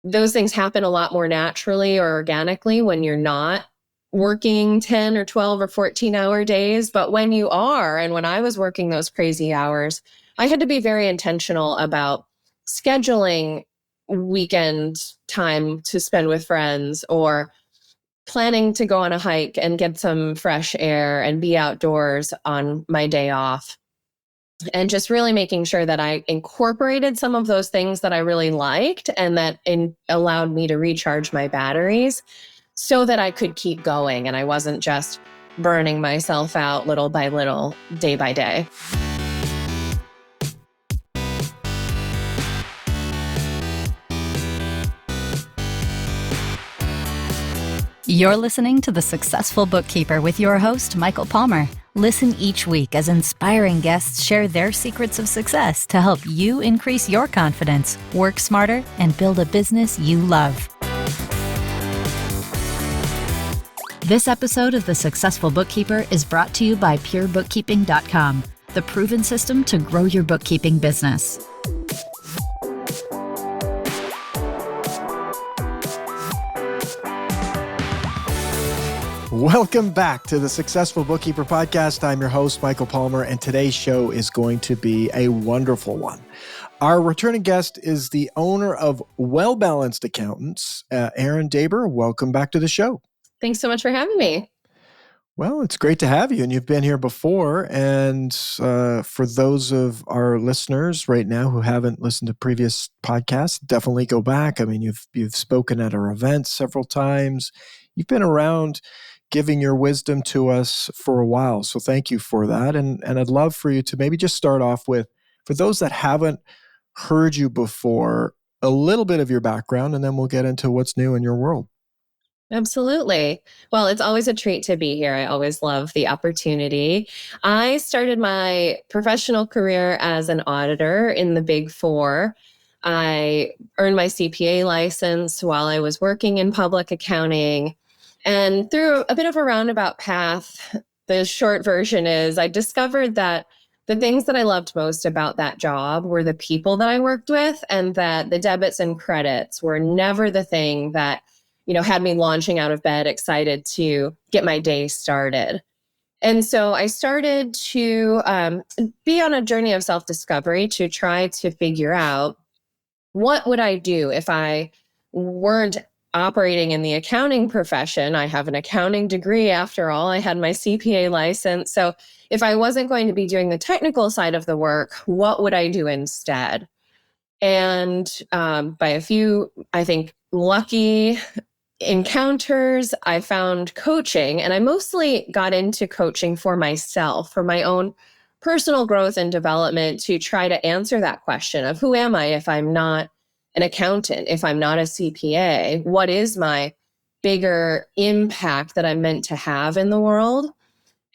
those things happen a lot more naturally or organically when you're not working 10 or 12 or 14-hour days. But when you are, and when I was working those crazy hours, I had to be very intentional about scheduling weekend time to spend with friends, or planning to go on a hike and get some fresh air and be outdoors on my day off. And just really making sure that I incorporated some of those things that I really liked and that allowed me to recharge my batteries so that I could keep going and I wasn't just burning myself out little by little, day by day. You're listening to The Successful Bookkeeper with your host, Michael Palmer. Listen each week as inspiring guests share their secrets of success to help you increase your confidence, work smarter, and build a business you love. This episode of The Successful Bookkeeper is brought to you by PureBookkeeping.com, the proven system to grow your bookkeeping business. Welcome back to the Successful Bookkeeper Podcast. I'm your host, Michael Palmer, and today's show is going to be a wonderful one. Our returning guest is the owner of Well Balanced Accountants, Erin Daiber. Welcome back to the show. Thanks so much for having me. Well, it's great to have you, and you've been here before. And for those of our listeners right now who haven't listened to previous podcasts, definitely go back. I mean, you've spoken at our events several times. You've been around giving your wisdom to us for a while. So thank you for that. And I'd love for you to maybe just start off with, for those that haven't heard you before, a little bit of your background, and then we'll get into what's new in your world. Absolutely. Well, it's always a treat to be here. I always love the opportunity. I started my professional career as an auditor in the Big Four. I earned my CPA license while I was working in public accounting. And through a bit of a roundabout path, the short version is I discovered that the things that I loved most about that job were the people that I worked with, and that the debits and credits were never the thing that, had me launching out of bed, excited to get my day started. And so I started to be on a journey of self-discovery to try to figure out, what would I do if I weren't operating in the accounting profession? I have an accounting degree after all. I had my CPA license. So if I wasn't going to be doing the technical side of the work, what would I do instead? And by a few, I think, lucky encounters, I found coaching. And I mostly got into coaching for myself, for my own personal growth and development, to try to answer that question of, who am I if I'm not an accountant, if I'm not a CPA? What is my bigger impact that I'm meant to have in the world?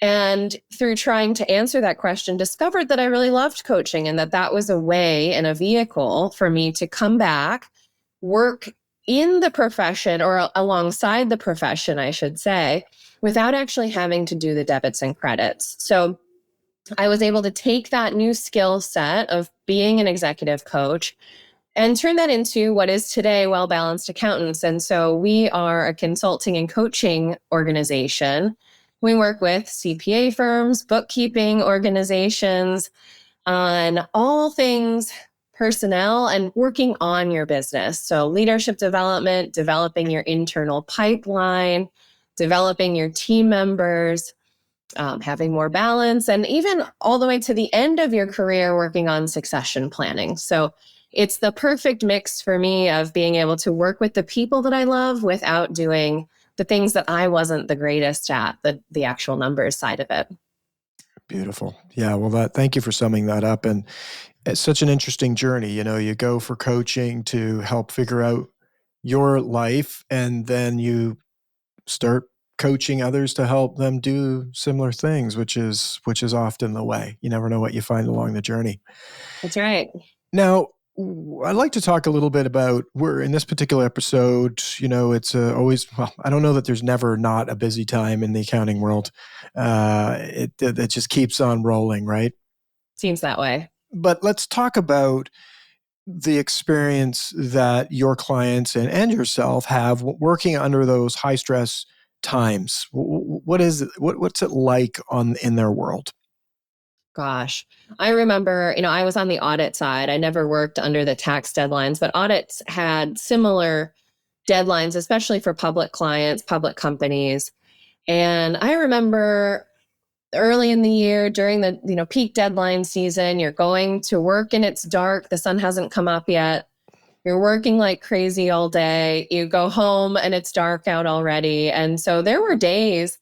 And through trying to answer that question, discovered that I really loved coaching, and that was a way and a vehicle for me to come back, work in the profession, or alongside the profession, I should say, without actually having to do the debits and credits. So I was able to take that new skill set of being an executive coach and turn that into what is today Well Balanced Accountants. And so we are a consulting and coaching organization. We work with CPA firms, bookkeeping organizations on all things personnel and working on your business. So leadership development, developing your internal pipeline, developing your team members, having more balance, and even all the way to the end of your career working on succession planning. So it's the perfect mix for me of being able to work with the people that I love without doing the things that I wasn't the greatest at, the actual numbers side of it. Beautiful. Yeah. Well, thank you for summing that up. And it's such an interesting journey. You go for coaching to help figure out your life, and then you start coaching others to help them do similar things, which is often the way. You never know what you find along the journey. That's right. Now, I'd like to talk a little bit about, we're in this particular episode, it's always, well, I don't know that there's never not a busy time in the accounting world. It just keeps on rolling, right? Seems that way. But let's talk about the experience that your clients and yourself have working under those high stress times? What is it? What's it like in their world? Gosh, I remember, I was on the audit side. I never worked under the tax deadlines, but audits had similar deadlines, especially for public clients, public companies. And I remember early in the year during the, peak deadline season, you're going to work and it's dark. The sun hasn't come up yet. You're working like crazy all day. You go home and it's dark out already. And so there were days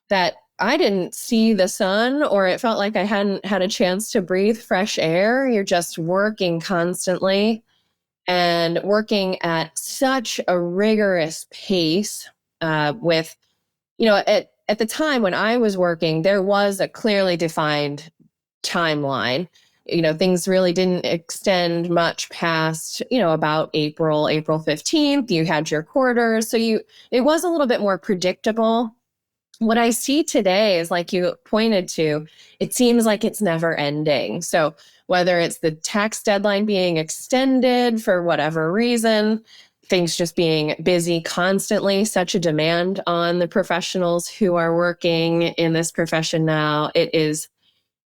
that I didn't see the sun, or it felt like I hadn't had a chance to breathe fresh air. You're just working constantly and working at such a rigorous pace with, at the time when I was working, there was a clearly defined timeline. Things really didn't extend much past, about April 15th. You had your quarters. So it was a little bit more predictable. What I see today is, like you pointed to, it seems like it's never ending. So whether it's the tax deadline being extended for whatever reason, things just being busy constantly, such a demand on the professionals who are working in this profession now.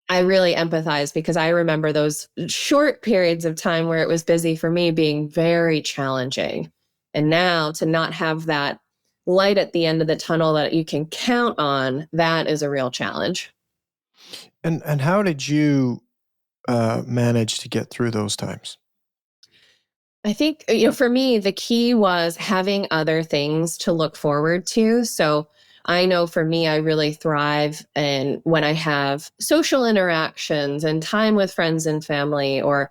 I really empathize, because I remember those short periods of time where it was busy for me being very challenging. And now to not have that light at the end of the tunnel that you can count on, that is a real challenge. And how did you manage to get through those times? I think, for me, the key was having other things to look forward to. So I know for me, I really thrive when I have social interactions and time with friends and family, or,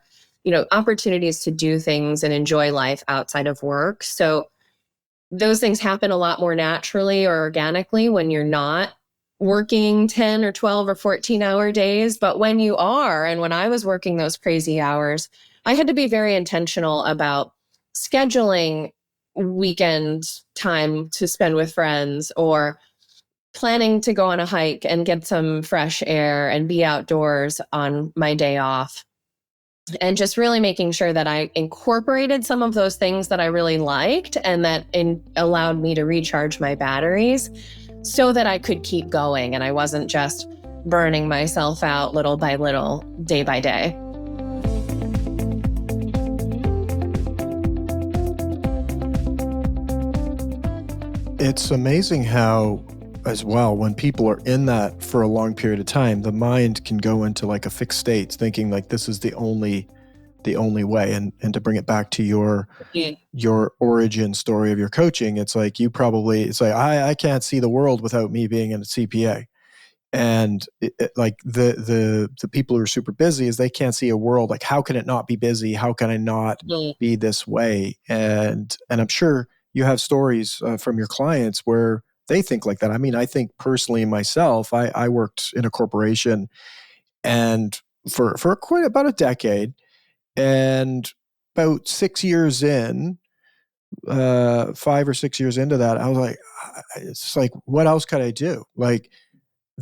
opportunities to do things and enjoy life outside of work. So those things happen a lot more naturally or organically when you're not working 10 or 12 or 14-hour days. But when you are, and when I was working those crazy hours, I had to be very intentional about scheduling weekend time to spend with friends, or planning to go on a hike and get some fresh air and be outdoors on my day off. And just really making sure that I incorporated some of those things that I really liked, and that allowed me to recharge my batteries so that I could keep going and I wasn't just burning myself out little by little, day by day. It's amazing how, as well, when people are in that for a long period of time, the mind can go into like a fixed state, thinking like this is the only way. And to bring it back to your origin story of your coaching, it's like it's like I can't see the world without me being a CPA. And like the people who are super busy, is they can't see a world like, how can it not be busy? How can I not be this way? And I'm sure you have stories from your clients where they think like that. I mean, I think personally myself, I worked in a corporation and for quite about a decade, and about 6 years in, 5 or 6 years into that, I was like, it's like, what else could I do? Like,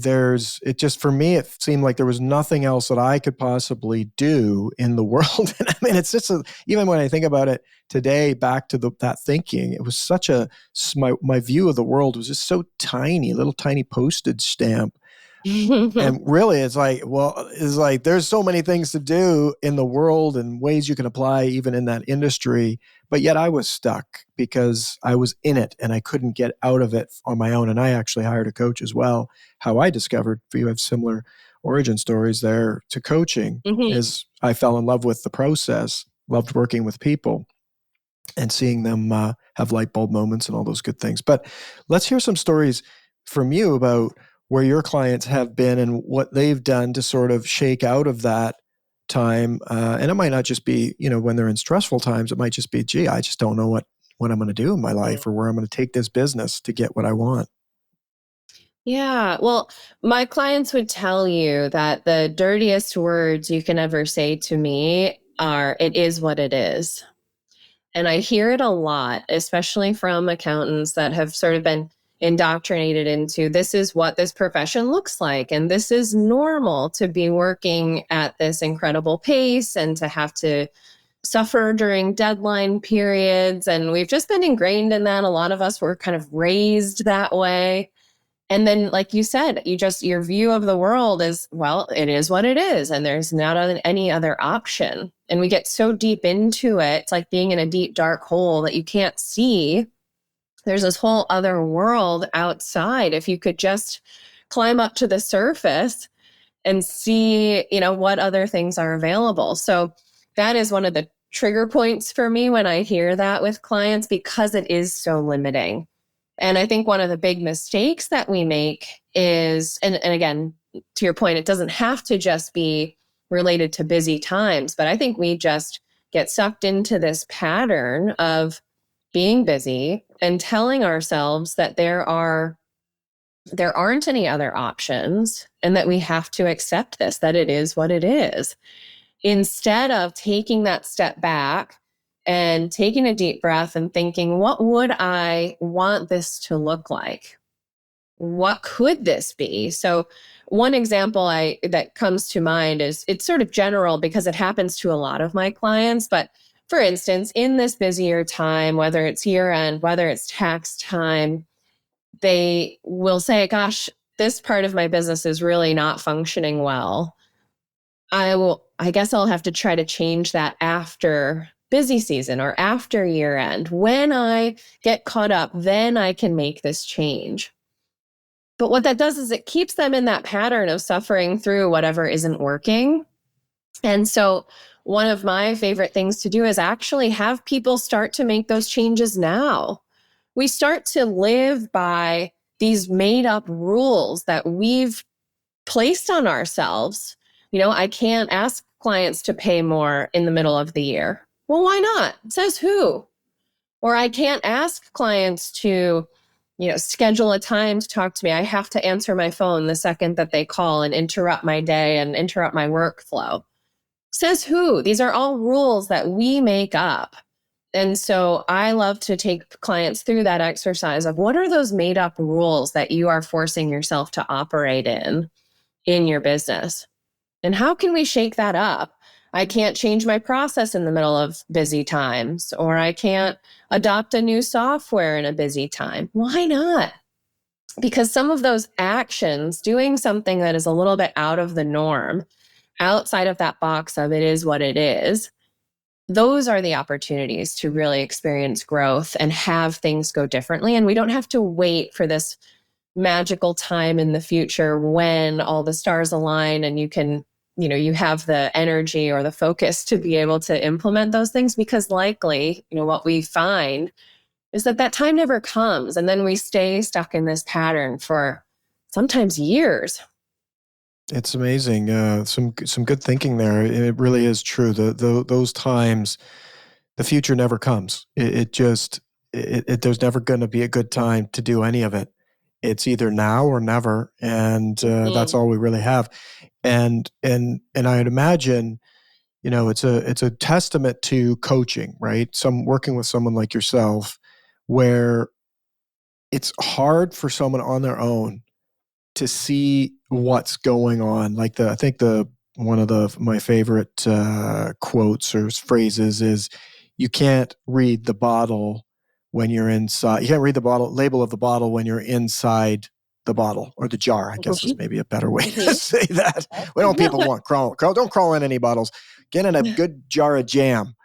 for me, it seemed like there was nothing else that I could possibly do in the world. And I mean, it's just, even when I think about it today, back to that thinking, it was such my view of the world was just so tiny, little tiny postage stamp. And really, it's like, there's so many things to do in the world and ways you can apply even in that industry. But yet I was stuck because I was in it and I couldn't get out of it on my own. And I actually hired a coach as well. How I discovered, you have similar origin stories there to coaching, is I fell in love with the process, loved working with people and seeing them have light bulb moments and all those good things. But let's hear some stories from you about where your clients have been and what they've done to sort of shake out of that time. And it might not just be, when they're in stressful times, it might just be, gee, I just don't know what I'm going to do in my life or where I'm going to take this business to get what I want. Yeah. Well, my clients would tell you that the dirtiest words you can ever say to me are, "It is what it is." And I hear it a lot, especially from accountants that have sort of been indoctrinated into, this is what this profession looks like. And this is normal to be working at this incredible pace and to have to suffer during deadline periods. And we've just been ingrained in that. A lot of us were kind of raised that way. And then, like you said, your view of the world is, well, it is what it is. And there's not any other option. And we get so deep into it. It's like being in a deep, dark hole that you can't see. There's this whole other world outside. If you could just climb up to the surface and see, what other things are available. So that is one of the trigger points for me when I hear that with clients, because it is so limiting. And I think one of the big mistakes that we make is, and again, to your point, it doesn't have to just be related to busy times, but I think we just get sucked into this pattern of being busy and telling ourselves that there aren't any other options and that we have to accept this, that it is what it is, instead of taking that step back and taking a deep breath and thinking, what would I want this to look like? What could this be? So one example that comes to mind is, it's sort of general because it happens to a lot of my clients. But for instance, in this busier time, whether it's year end, whether it's tax time, they will say, gosh, this part of my business is really not functioning well. I guess I'll have to try to change that after busy season or after year end. When I get caught up, then I can make this change. But what that does is it keeps them in that pattern of suffering through whatever isn't working. And so one of my favorite things to do is actually have people start to make those changes now. We start to live by these made up rules that we've placed on ourselves. I can't ask clients to pay more in the middle of the year. Well, why not? Says who? Or I can't ask clients to, schedule a time to talk to me. I have to answer my phone the second that they call and interrupt my day and interrupt my workflow. Says who? These are all rules that we make up. And so I love to take clients through that exercise of, what are those made up rules that you are forcing yourself to operate in your business? And how can we shake that up? I can't change my process in the middle of busy times, or I can't adopt a new software in a busy time. Why not? Because some of those actions, doing something that is a little bit out of the norm, outside of that box of it is what it is, those are the opportunities to really experience growth and have things go differently. And we don't have to wait for this magical time in the future when all the stars align and you have the energy or the focus to be able to implement those things, because likely, what we find is that time never comes. And then we stay stuck in this pattern for sometimes years. It's amazing. Some good thinking there. It really is true. Those times, the future never comes. There's never going to be a good time to do any of it. It's either now or never, and that's all we really have. And I'd imagine, it's a testament to coaching, right? Working with someone like yourself, where it's hard for someone on their own to see what's going on. Like I think one of my favorite quotes or phrases is, "You can't read the bottle when you're inside. You can't read the label of the bottle when you're inside the bottle or the jar." I guess is maybe a better way to say that. We don't people want don't crawl in any bottles. Get in a good jar of jam.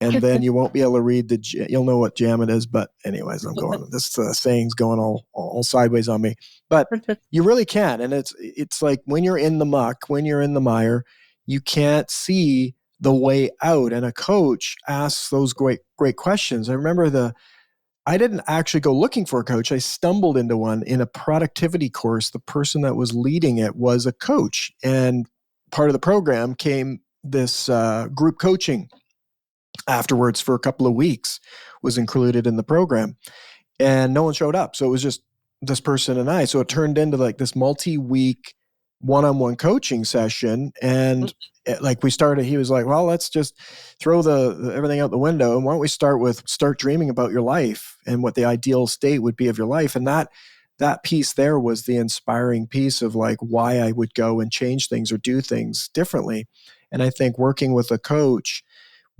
And then you won't be able to read you'll know what jam it is. But anyways, this saying's going all sideways on me. But you really can. And it's like when you're in the muck, when you're in the mire, you can't see the way out. And a coach asks those great questions. I remember I didn't actually go looking for a coach. I stumbled into one in a productivity course. The person that was leading it was a coach. And part of the program came this group coaching afterwards for a couple of weeks was included in the program, and no one showed up. So it was just this person and I. So it turned into like this multi-week one-on-one coaching session. And we started, he was like, well, let's just throw everything out the window. And why don't we start dreaming about your life and what the ideal state would be of your life. And that piece there was the inspiring piece of like why I would go and change things or do things differently. And I think working with a coach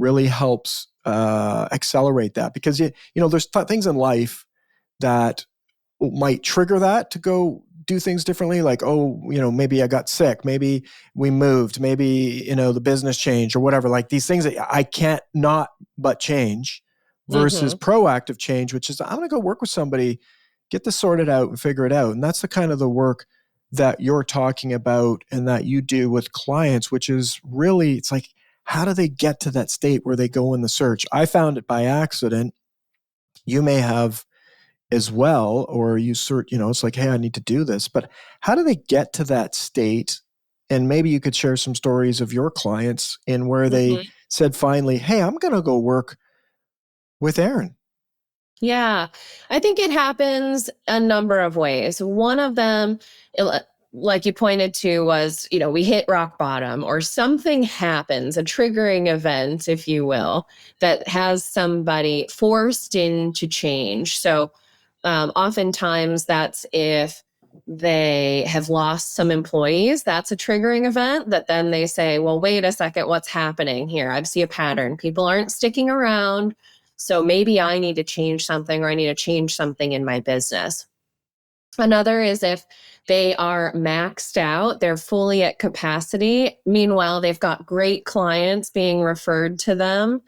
really helps accelerate that, because there's things in life that might trigger that to go do things differently. Like, maybe I got sick, maybe we moved, maybe, the business changed or whatever, like these things that I can't not but change, versus proactive change, which is I'm going to go work with somebody, get this sorted out and figure it out. And that's the kind of the work that you're talking about and that you do with clients, which is really, it's like, how do they get to that state where they go in the search? I found it by accident. You may have as well, or you search, it's like, hey, I need to do this. But how do they get to that state? And maybe you could share some stories of your clients in where they said finally, hey, I'm going to go work with Erin. Yeah, I think it happens a number of ways. One of them, like you pointed to, was, we hit rock bottom or something happens, a triggering event, if you will, that has somebody forced into change. So oftentimes that's if they have lost some employees, that's a triggering event that then they say, well, wait a second, what's happening here? I see a pattern. People aren't sticking around. So maybe I need to change something, or I need to change something in my business. Another is if they are maxed out, they're fully at capacity. Meanwhile, they've got great clients being referred to them,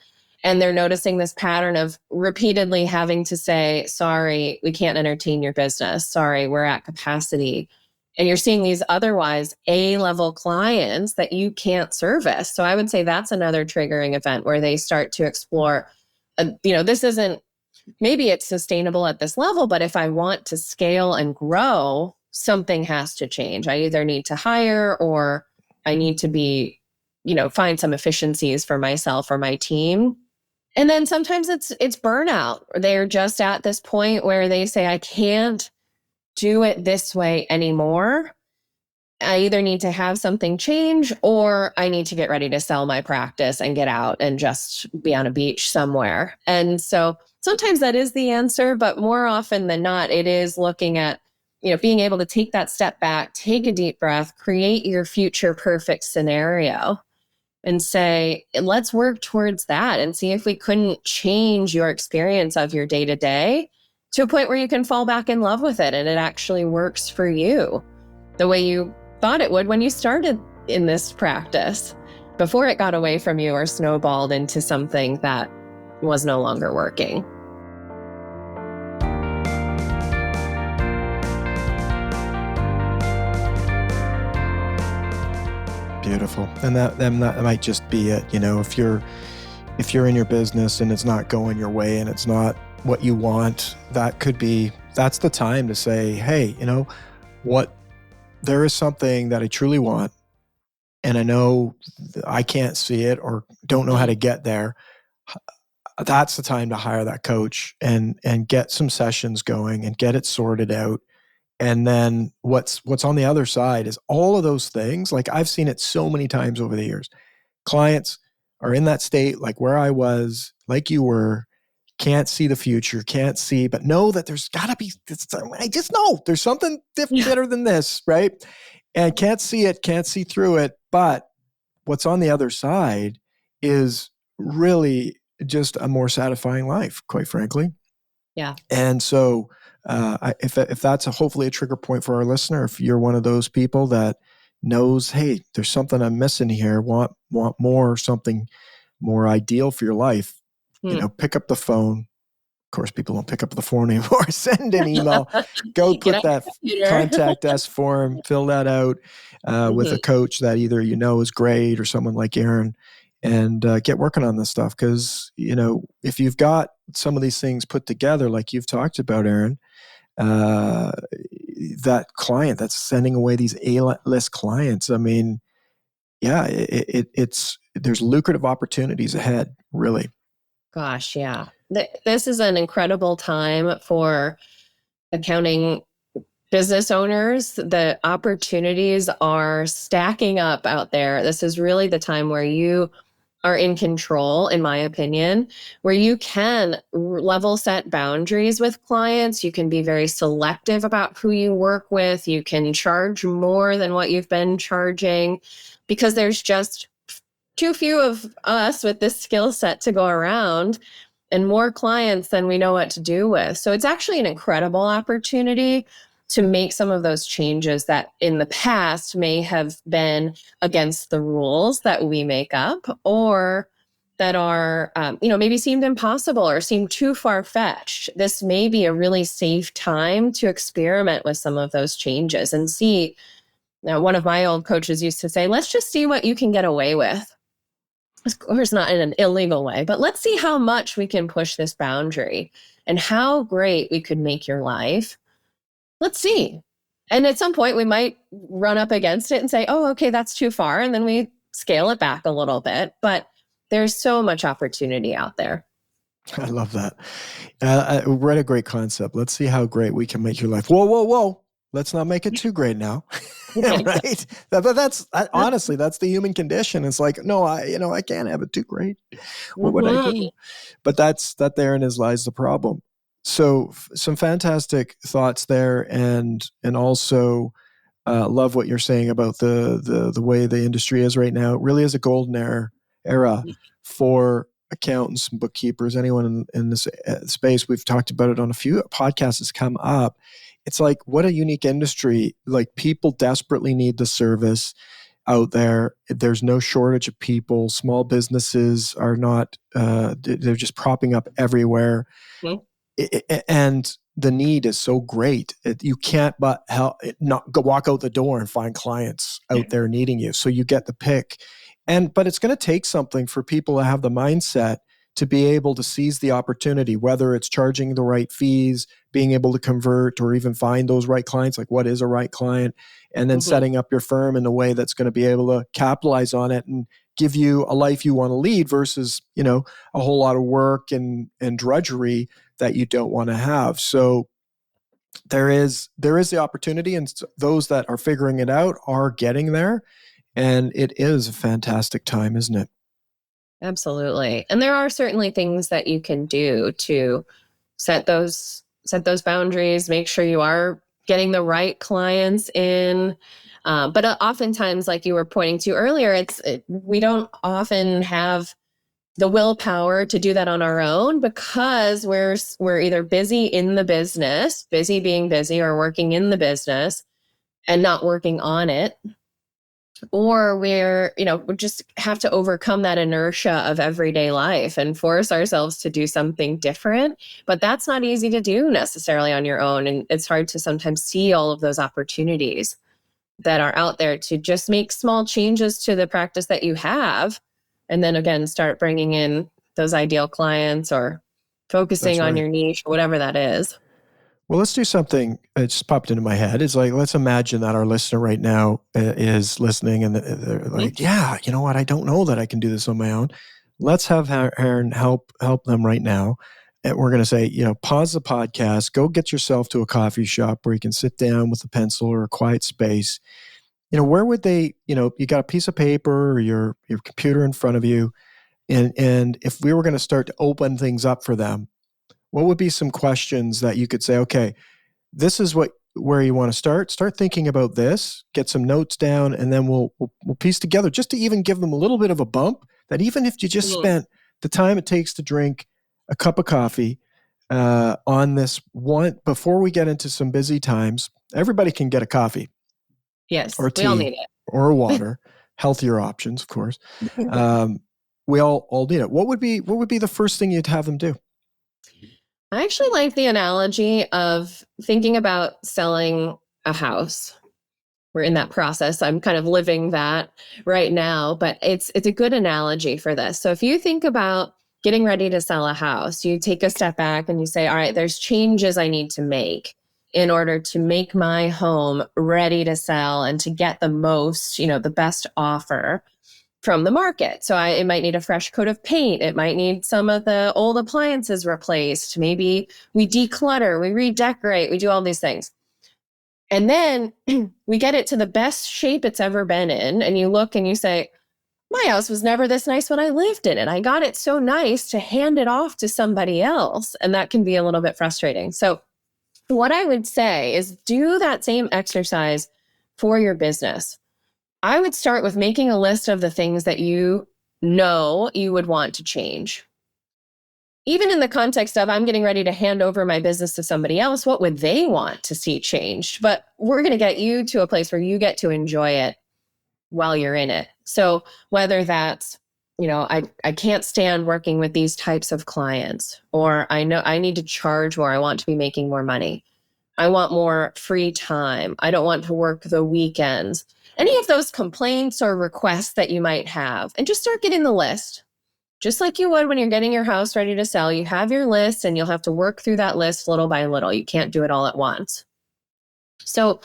and they're noticing this pattern of repeatedly having to say, sorry, we can't entertain your business. Sorry, we're at capacity. And you're seeing these otherwise A-level clients that you can't service. So I would say that's another triggering event where they start to explore, this isn't, maybe it's sustainable at this level, but if I want to scale and grow, something has to change. I either need to hire, or I need to be, find some efficiencies for myself or my team. And then sometimes it's burnout. They're just at this point where they say, I can't do it this way anymore. I either need to have something change, or I need to get ready to sell my practice and get out and just be on a beach somewhere. And so sometimes that is the answer, but more often than not, it is looking at, being able to take that step back, take a deep breath, create your future perfect scenario, and say, let's work towards that and see if we couldn't change your experience of your day to day to a point where you can fall back in love with it and it actually works for you the way you thought it would when you started in this practice, before it got away from you or snowballed into something that was no longer working. Beautiful. And that might just be it. If you're in your business and it's not going your way and it's not what you want, that's the time to say, hey, there is something that I truly want, and I know I can't see it or don't know how to get there. That's the time to hire that coach and get some sessions going and get it sorted out. And then what's on the other side is all of those things. Like, I've seen it so many times over the years. Clients are in that state, like where I was, like you were, can't see the future, can't see, but know that there's got to be, I just know there's something better than this, right? And can't see it, can't see through it. But what's on the other side is really just a more satisfying life, quite frankly. Yeah. And so if that's hopefully a trigger point for our listener, if you're one of those people that knows, hey, there's something I'm missing here, want more, something more ideal for your life, pick up the phone. Of course, people don't pick up the phone anymore. Send an email. Go put that contact us form, fill that out with a coach that either is great or someone like Erin, and get working on this stuff. Because, if you've got some of these things put together, like you've talked about, Erin, that client that's sending away these A-list clients, I mean, yeah, it's there's lucrative opportunities ahead, really. Gosh, yeah. This is an incredible time for accounting business owners. The opportunities are stacking up out there. This is really the time where you are in control, in my opinion, where you can level set boundaries with clients. You can be very selective about who you work with. You can charge more than what you've been charging, because there's just too few of us with this skill set to go around, and more clients than we know what to do with. So it's actually an incredible opportunity to make some of those changes that in the past may have been against the rules that we make up, or that are, maybe seemed impossible or seemed too far-fetched. This may be a really safe time to experiment with some of those changes and see. Now, one of my old coaches used to say, let's just see what you can get away with. Of course, not in an illegal way, but let's see how much we can push this boundary and how great we could make your life. Let's see. And at some point, we might run up against it and say, oh, okay, that's too far. And then we scale it back a little bit. But there's so much opportunity out there. I love that. I read a great concept. Let's see how great we can make your life. Whoa, whoa, whoa. Let's not make it too great now. Right? But that's honestly, that's the human condition. It's like, no, I can't have it too great. What would I do? But that therein lies the problem. So some fantastic thoughts there, and also love what you're saying about the way the industry is right now. It really is a golden era for accountants and bookkeepers, anyone in this space. We've talked about it on a few podcasts that's come up. It's like, what a unique industry. Like, people desperately need the service out there. There's no shortage of people. Small businesses are not, they're just propping up everywhere. And the need is so great. You can't but not go walk out the door and find clients out there needing you. So you get the pick. But it's going to take something for people to have the mindset to be able to seize the opportunity, whether it's charging the right fees, being able to convert, or even find those right clients, like what is a right client, and then setting up your firm in a way that's going to be able to capitalize on it and give you a life you want to lead versus, a whole lot of work and drudgery that you don't want to have. So there is the opportunity, and those that are figuring it out are getting there. And it is a fantastic time, isn't it? Absolutely. And there are certainly things that you can do to set those boundaries, make sure you are getting the right clients in. But oftentimes, like you were pointing to earlier, we don't often have the willpower to do that on our own, because we're either busy in the business, busy being busy, or working in the business and not working on it. Or we just have to overcome that inertia of everyday life and force ourselves to do something different. But that's not easy to do necessarily on your own. And it's hard to sometimes see all of those opportunities that are out there to just make small changes to the practice that you have. And then again, start bringing in those ideal clients, or focusing on your niche, whatever that is. Well, let's do something. It just popped into my head. It's like, let's imagine that our listener right now is listening, and they're like, yeah, you know what? I don't know that I can do this on my own. Let's have Erin help them right now. And we're going to say, pause the podcast, go get yourself to a coffee shop where you can sit down with a pencil or a quiet space. Where would they, you got a piece of paper or your computer in front of you. And if we were going to start to open things up for them, what would be some questions that you could say, okay, this is where you want to start. Start thinking about this, get some notes down, and then we'll piece together, just to even give them a little bit of a bump, that even if you just spent the time it takes to drink a cup of coffee on this one, before we get into some busy times, everybody can get a coffee. Yes, or tea, we all need it. Or water, healthier options, of course. We all need it. What would be the first thing you'd have them do? I actually like the analogy of thinking about selling a house. We're in that process. I'm kind of living that right now, but it's a good analogy for this. So if you think about getting ready to sell a house, you take a step back and you say, all right, there's changes I need to make in order to make my home ready to sell and to get the most, the best offer from the market. So it might need a fresh coat of paint. It might need some of the old appliances replaced. Maybe we declutter, we redecorate, we do all these things. And then we get it to the best shape it's ever been in. And you look and you say, my house was never this nice when I lived in it. I got it so nice to hand it off to somebody else. And that can be a little bit frustrating. So what I would say is do that same exercise for your business. I would start with making a list of the things that you know you would want to change. Even in the context of I'm getting ready to hand over my business to somebody else, what would they want to see changed? But we're going to get you to a place where you get to enjoy it while you're in it. So whether that's, I can't stand working with these types of clients, or I know I need to charge more. I want to be making more money. I want more free time. I don't want to work the weekends. Any of those complaints or requests that you might have, and just start getting the list. Just like you would when you're getting your house ready to sell, you have your list and you'll have to work through that list little by little. You can't do it all at once. So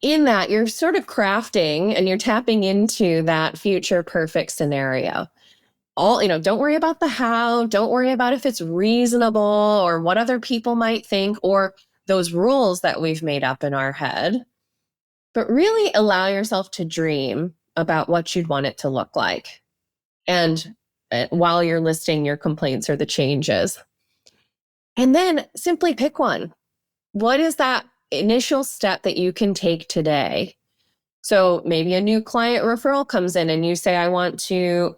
in that, you're sort of crafting and you're tapping into that future perfect scenario. Don't worry about the how, don't worry about if it's reasonable or what other people might think or those rules that we've made up in our head, but really allow yourself to dream about what you'd want it to look like. And while you're listing your complaints or the changes. And then simply pick one. What is that initial step that you can take today? So maybe a new client referral comes in and you say, I want to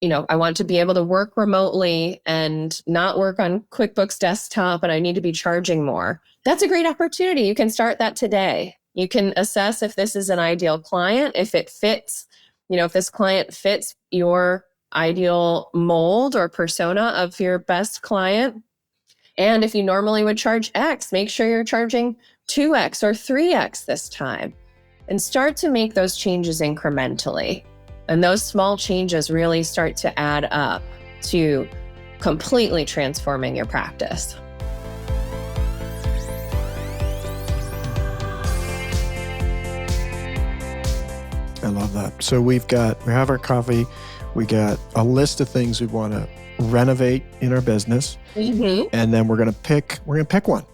be able to work remotely and not work on QuickBooks Desktop, and I need to be charging more. That's a great opportunity. You can start that today. You can assess if this is an ideal client, if it fits, if this client fits your ideal mold or persona of your best client. And if you normally would charge X, make sure you're charging 2X or 3X this time. And start to make those changes incrementally. And those small changes really start to add up to completely transforming your practice. I love that. So we have our coffee. We got a list of things we want to renovate in our business. Mm-hmm. And then we're going to pick one.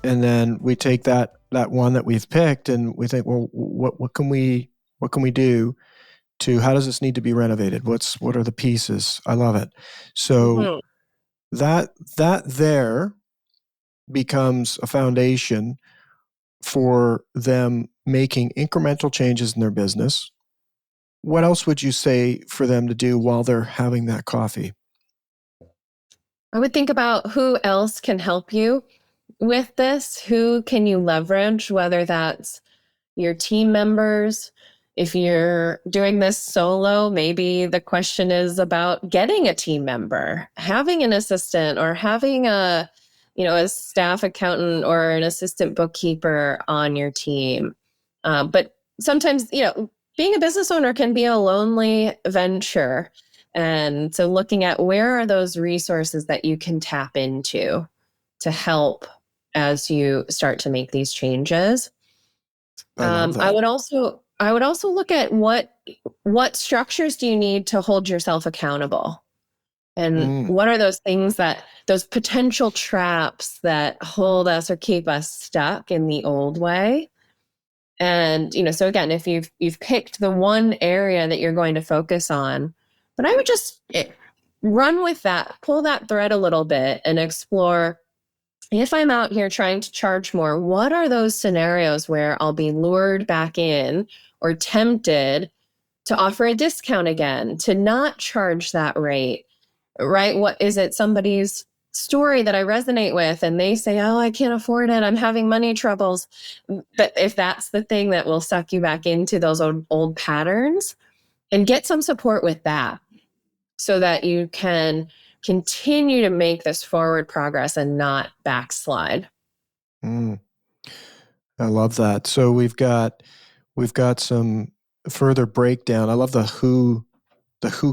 And then we take that one that we've picked and we think, well, what can we do to, how does this need to be renovated? What are the pieces? I love it. So that there becomes a foundation for them making incremental changes in their business. What else would you say for them to do while they're having that coffee? I would think about who else can help you with this. Who can you leverage, whether that's your team members. If you're doing this solo, maybe the question is about getting a team member, having an assistant, or having a staff accountant or an assistant bookkeeper on your team. But sometimes, being a business owner can be a lonely venture. And so looking at where are those resources that you can tap into to help as you start to make these changes. I would also look at what structures do you need to hold yourself accountable? And what are those things those potential traps that hold us or keep us stuck in the old way? And, so again, if you've picked the one area that you're going to focus on, but I would just run with that, pull that thread a little bit and explore, if I'm out here trying to charge more, what are those scenarios where I'll be lured back in or tempted to offer a discount again, to not charge that rate, right? What is it? Somebody's story that I resonate with and they say, oh, I can't afford it, I'm having money troubles. But if that's the thing that will suck you back into those old patterns, and get some support with that so that you can continue to make this forward progress and not backslide. I love that. So we've got some further breakdown. I love the who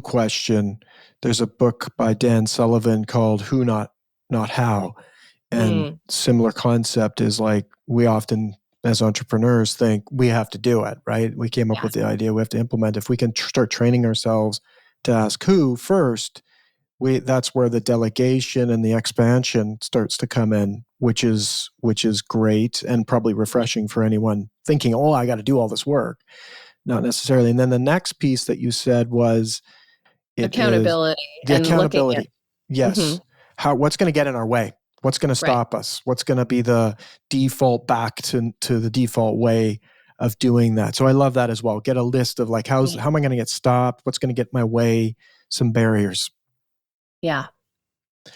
question. There's a book by Dan Sullivan called Who Not How. And similar concept is like, we often as entrepreneurs think we have to do it, right? We came up with the idea, we have to implement. If we can start training ourselves to ask who first, that's where the delegation and the expansion starts to come in, which is great and probably refreshing for anyone thinking, oh, I got to do all this work. Not necessarily. And then the next piece that you said was accountability. The accountability. Yes. What's going to get in our way? What's going to stop us? What's going to be the default back to the default way of doing that. So I love that as well. Get a list of like, how am I going to get stopped? What's going to get in my way? Some barriers. Yeah.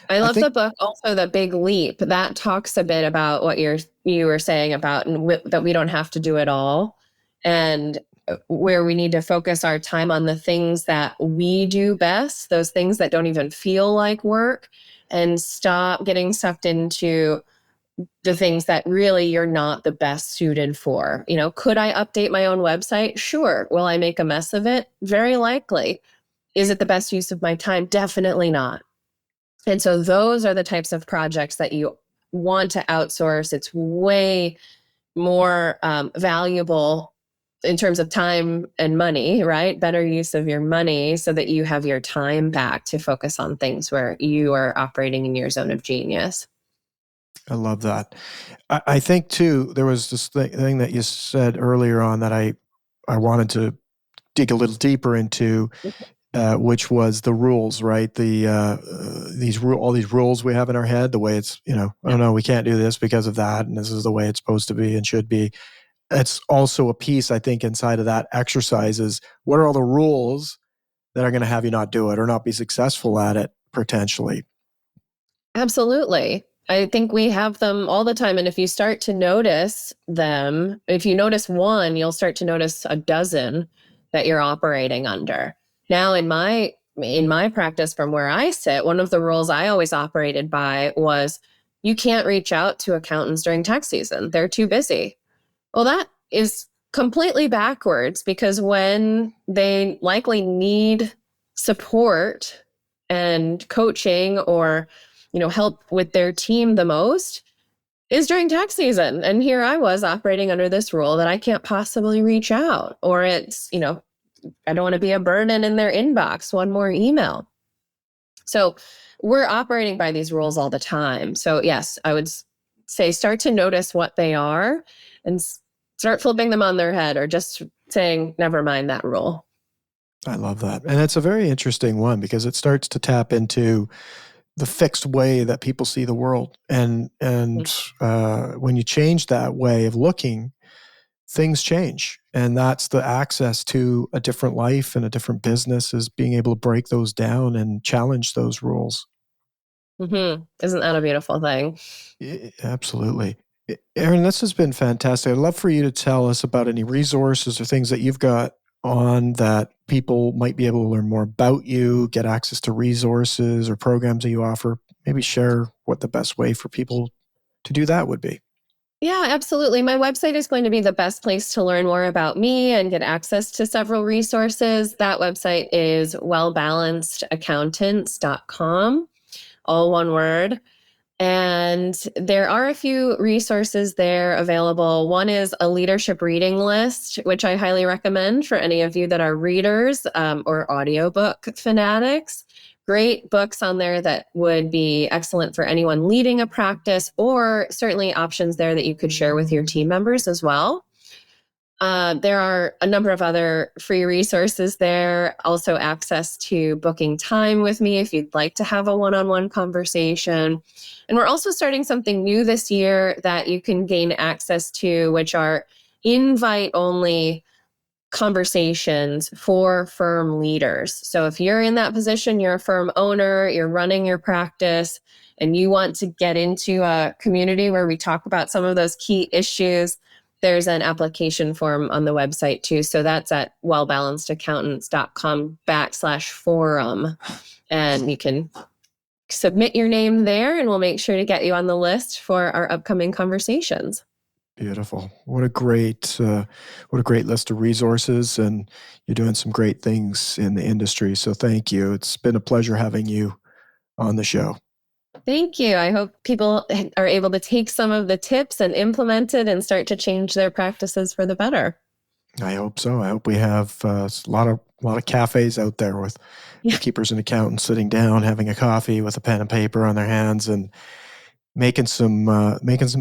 I I love think the book also, The Big Leap. That talks a bit about what you were saying about that we don't have to do it all, and where we need to focus our time on the things that we do best, those things that don't even feel like work, and stop getting sucked into the things that really you're not the best suited for. Could I update my own website? Sure. Will I make a mess of it? Very likely. Is it the best use of my time? Definitely not. And so those are the types of projects that you want to outsource. It's way more valuable in terms of time and money, right? Better use of your money so that you have your time back to focus on things where you are operating in your zone of genius. I love that. I think too, there was this thing that you said earlier on that I wanted to dig a little deeper into, which was the rules, right? All these rules we have in our head, the way it's, oh no, we can't do this because of that, and this is the way it's supposed to be and should be. It's also a piece, I think, inside of that exercise is what are all the rules that are going to have you not do it or not be successful at it potentially. Absolutely. I think we have them all the time. And if you start to notice them, if you notice one, you'll start to notice a dozen that you're operating under. Now, in my practice from where I sit, one of the rules I always operated by was you can't reach out to accountants during tax season. They're too busy. Well, that is completely backwards because when they likely need support and coaching or help with their team the most is during tax season. And here I was operating under this rule that I can't possibly reach out, or it's, I don't want to be a burden in their inbox, one more email. So we're operating by these rules all the time. So yes, I would say start to notice what they are and start flipping them on their head or just saying, never mind that rule. I love that. And it's a very interesting one because it starts to tap into the fixed way that people see the world. And when you change that way of looking, things change. And that's the access to a different life and a different business is being able to break those down and challenge those rules. Mm-hmm. Isn't that a beautiful thing? Absolutely. Erin, this has been fantastic. I'd love for you to tell us about any resources or things that you've got on that people might be able to learn more about you, get access to resources or programs that you offer. Maybe share what the best way for people to do that would be. Yeah, absolutely. My website is going to be the best place to learn more about me and get access to several resources. That website is wellbalancedaccountants.com, all one word. And there are a few resources there available. One is a leadership reading list, which I highly recommend for any of you that are readers or audiobook fanatics. Great books on there that would be excellent for anyone leading a practice, or certainly options there that you could share with your team members as well. There are a number of other free resources there. Also access to booking time with me if you'd like to have a one-on-one conversation. And we're also starting something new this year that you can gain access to, which are invite-only conversations for firm leaders. So if you're in that position, you're a firm owner, you're running your practice, and you want to get into a community where we talk about some of those key issues, there's an application form on the website too. So that's at wellbalancedaccountants.com/forum. And you can submit your name there and we'll make sure to get you on the list for our upcoming conversations. Beautiful. What a great list of resources, and you're doing some great things in the industry. So thank you. It's been a pleasure having you on the show. Thank you. I hope people are able to take some of the tips and implement it and start to change their practices for the better. I hope so. I hope we have a lot of cafes out there with bookkeepers and accountants sitting down, having a coffee with a pen and paper on their hands, and making some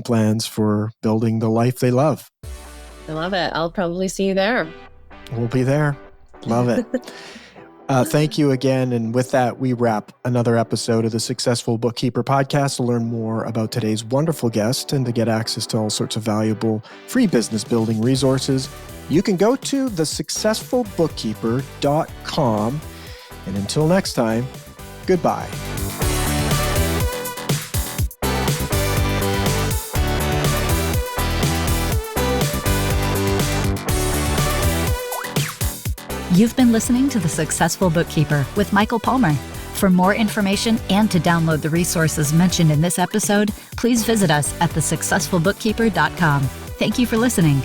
plans for building the life they love. I love it. I'll probably see you there. We'll be there. Love it. Thank you again. And with that, we wrap another episode of the Successful Bookkeeper podcast. To learn more about today's wonderful guest and to get access to all sorts of valuable free business building resources, you can go to thesuccessfulbookkeeper.com. And until next time, goodbye. You've been listening to The Successful Bookkeeper with Michael Palmer. For more information and to download the resources mentioned in this episode, please visit us at thesuccessfulbookkeeper.com. Thank you for listening.